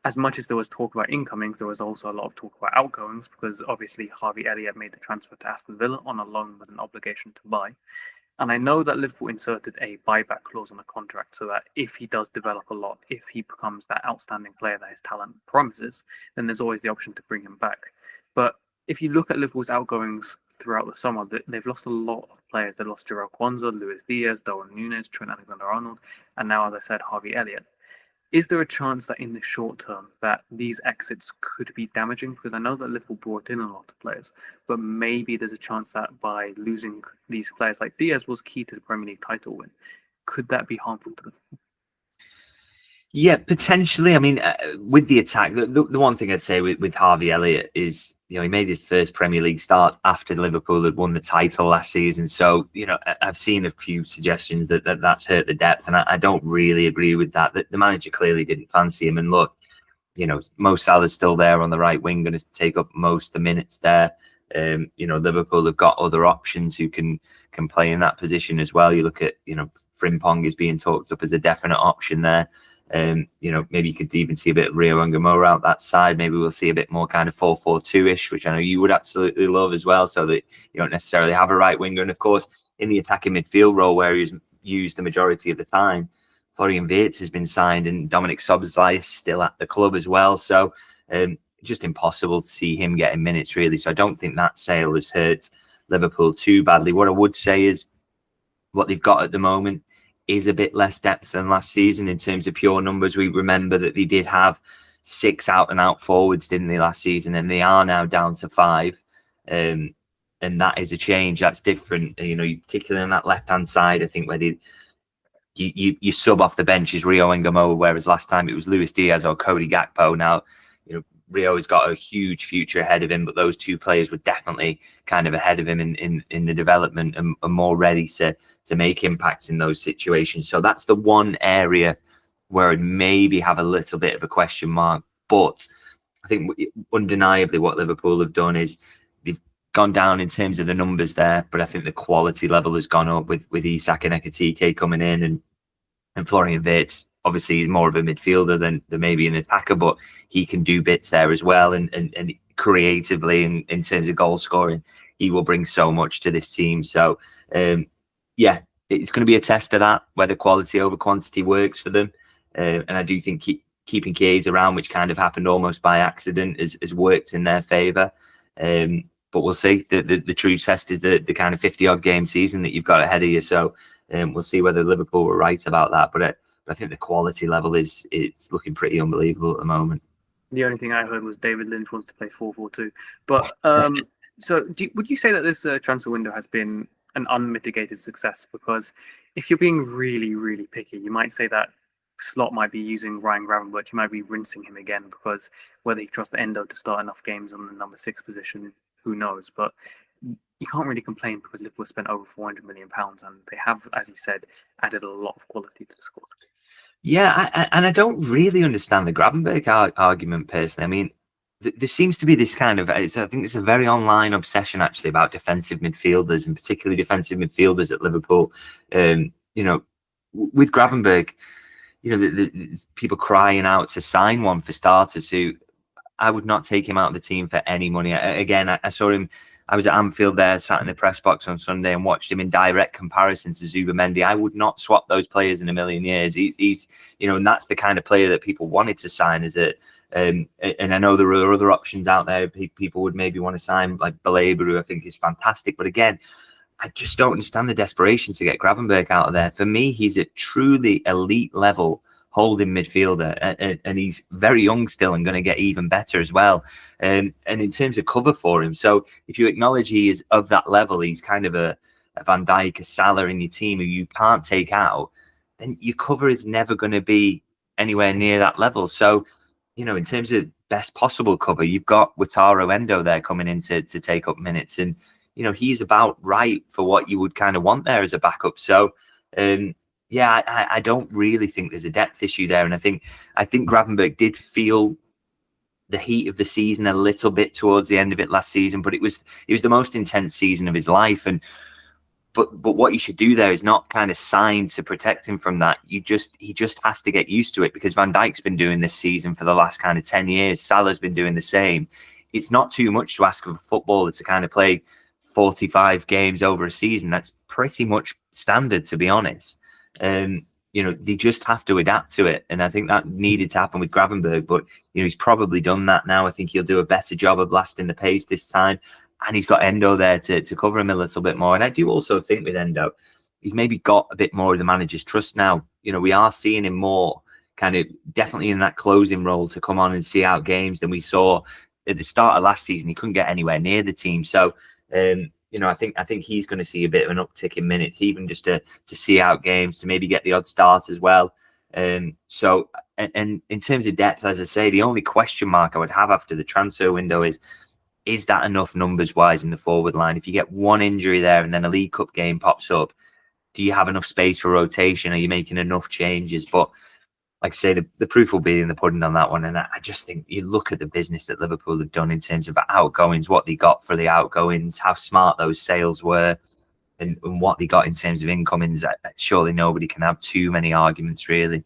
as much as there was talk about incomings, there was also a lot of talk about outgoings, because obviously Harvey Elliott made the transfer to Aston Villa on a loan with an obligation to buy. And I know that Liverpool inserted a buyback clause on the contract so that if he does develop a lot, if he becomes that outstanding player that his talent promises, then there's always the option to bring him back. But if you look at Liverpool's outgoings throughout the summer, they've lost a lot of players. They lost Jarell Kwanzaa, Luis Diaz, Darwin Núñez, Trent Alexander-Arnold, and now, as I said, Harvey Elliott. Is there a chance that in the short term that these exits could be damaging? Because I know that Liverpool brought in a lot of players, but maybe there's a chance that by losing these players, like Diaz was key to the Premier League title win, could that be harmful to Liverpool? Yeah, potentially. I mean, with the attack, the one thing I'd say with Harvey Elliott is, he made his first Premier League start after Liverpool had won the title last season. So, I've seen a few suggestions that's hurt the depth, and I don't really agree with that. The manager clearly didn't fancy him. And look, Mo Salah's still there on the right wing, going to take up most of the minutes there. Liverpool have got other options who can play in that position as well. You look at, Frimpong is being talked up as a definite option there. Maybe you could even see a bit of Rio Ngamora out that side. Maybe we'll see a bit more kind of 4-4-2-ish, which I know you would absolutely love as well, so that you don't necessarily have a right winger. And of course, in the attacking midfield role where he's used the majority of the time, Florian Wirtz has been signed and Dominic Szoboszlai is still at the club as well. So just impossible to see him getting minutes, really. So I don't think that sale has hurt Liverpool too badly. What I would say is what they've got at the moment is a bit less depth than last season in terms of pure numbers. We remember that they did have 6 out-and-out forwards, didn't they, last season? And they are now down to 5. And that is a change. That's different. Particularly on that left-hand side, I think, where you sub off the bench is Rio Ngamora, whereas last time it was Luis Diaz or Cody Gakpo. Now, Rio has got a huge future ahead of him, but those two players were definitely kind of ahead of him in the development and more ready to make impacts in those situations. So that's the one area where I'd maybe have a little bit of a question mark. But I think undeniably what Liverpool have done is they've gone down in terms of the numbers there, but I think the quality level has gone up with Isak and Ekitike coming in, and Florian Wirtz. Obviously, he's more of a midfielder than maybe an attacker, but he can do bits there as well. And creatively, in terms of goal scoring, he will bring so much to this team. So, yeah, it's going to be a test of that, whether quality over quantity works for them. And I do think keeping Chiesa around, which kind of happened almost by accident, has worked in their favour. But we'll see. The true test is the kind of 50-odd game season that you've got ahead of you. So we'll see whether Liverpool were right about that. But I think the quality level is looking pretty unbelievable at the moment. The only thing I heard was David Lynch wants to play 4-4-2. But so would you say that this transfer window has been an unmitigated success? Because if you're being really, really picky, you might say that Slot might be using Ryan Gravenberch. You might be rinsing him again, because whether he trusts Endo to start enough games on the number 6 position, who knows? But you can't really complain because Liverpool spent over £400 million and they have, as you said, added a lot of quality to the squad. Yeah, and I don't really understand the Gravenberch argument personally. I mean, there seems to be this kind of, I think it's a very online obsession actually about defensive midfielders, and particularly defensive midfielders at Liverpool. With Gravenberch, the people crying out to sign one for starters, who I would not take him out of the team for any money. Again, I saw him. I was at Anfield there, sat in the press box on Sunday and watched him in direct comparison to Zubimendi. I would not swap those players in a million years. He's and that's the kind of player that people wanted to sign as a, and I know there are other options out there. People would maybe want to sign like Baleba, who I think is fantastic. But again, I just don't understand the desperation to get Gravenberch out of there. For me, he's a truly elite level holding midfielder, and he's very young still and going to get even better as well. And in terms of cover for him, so if you acknowledge he is of that level, he's kind of a Van Dijk, a Salah in your team who you can't take out, then your cover is never going to be anywhere near that level. So, in terms of best possible cover, you've got Wataru Endo there coming in to take up minutes, and he's about right for what you would kind of want there as a backup. So, yeah, I don't really think there's a depth issue there. And I think Gravenberch did feel the heat of the season a little bit towards the end of it last season, but it was the most intense season of his life. And but what you should do there is not kind of sign to protect him from that. He just has to get used to it, because Van Dijk's been doing this season for the last kind of 10 years. Salah's been doing the same. It's not too much to ask of a footballer to kind of play 45 games over a season. That's pretty much standard, to be honest. They just have to adapt to it. And I think that needed to happen with Gravenberch, but, he's probably done that now. I think he'll do a better job of lasting the pace this time. And he's got Endo there to cover him a little bit more. And I do also think with Endo, he's maybe got a bit more of the manager's trust now. We are seeing him more kind of definitely in that closing role to come on and see out games than we saw at the start of last season. He couldn't get anywhere near the team. So, I think he's going to see a bit of an uptick in minutes, even just to see out games, to maybe get the odd start as well. So in terms of depth, as I say, the only question mark I would have after the transfer window is that enough numbers-wise in the forward line? If you get one injury there and then a League Cup game pops up, do you have enough space for rotation? Are you making enough changes? But like I say, the proof will be in the pudding on that one. And I just think you look at the business that Liverpool have done in terms of outgoings, what they got for the outgoings, how smart those sales were, and what they got in terms of incomings. Surely nobody can have too many arguments, really.